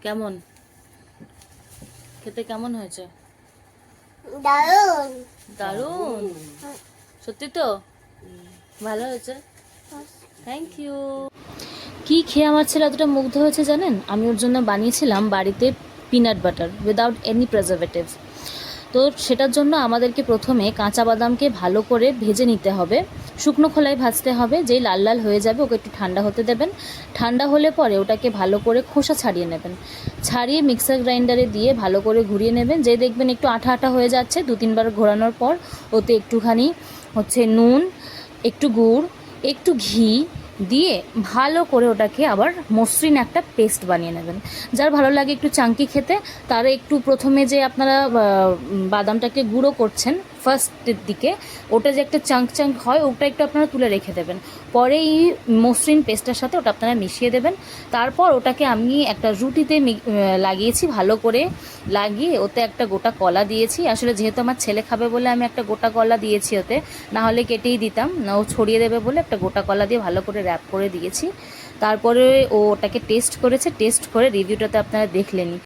কেমন খেতে কেমন হয়েছে? দারুণ। দারুণ। সত্যি তো ভালো হয়েছে, থ্যাংক ইউ। কি খেয়ে আমার ছেলে এতটা মুগ্ধ হয়েছে জানেন? আমি ওর জন্য বানিয়েছিলাম বাড়িতে peanut butter without any preservative. তো সেটার জন্য আমাদেরকে প্রথমে কাঁচা বাদামকে ভালো করে ভেজে নিতে হবে, শুকনো খোলায় ভাজতে হবে। যেই লাল লাল হয়ে যাবে ওকে একটু ঠান্ডা হতে দেবেন। ঠান্ডা হলে পরে ওটাকে ভালো করে খোসা ছাড়িয়ে নেবেন, ছাড়িয়ে মিক্সার গ্রাইন্ডারে দিয়ে ভালো করে ঘুরিয়ে নেবেন। যে দেখবেন একটু আঠা আঠা হয়ে যাচ্ছে, 2-3 বার ঘোরানোর পর ওতে একটুখানি নুন, একটু গুড়, একটু ঘি দিয়ে ভালো করে ওটাকে আবার মসৃণ একটা পেস্ট বানিয়ে নেবেন। যার ভালো লাগে একটু চাঙ্কি খেতে, তারা একটু প্রথমে যে আপনারা বাদামটাকে গুঁড়ো করছেন ফার্স্টের দিকে, ওটা যে একটা চাঙ্ক চাঙ্ক হয় ওটা একটু আপনারা তুলে রেখে দেবেন। পরে এই মসৃণ পেস্টের সাথে ওটা আপনারা মিশিয়ে দেবেন। তারপর ওটাকে আমি একটা রুটিতে লাগিয়েছি, ভালো করে লাগিয়ে ওতে একটা গোটা কলা দিয়েছি। আসলে যেহেতু আমার ছেলে খাবে বলে আমি একটা গোটা কলা দিয়েছি ওতে, না হলে কেটেই দিতাম, না ও ছড়িয়ে দেবে বলে একটা গোটা কলা দিয়ে ভালো করে র্যাপ করে দিয়েছি। তারপরে ও ওটাকে টেস্ট করেছে, টেস্ট করে রিভিউটাতে আপনারা দেখলেনই।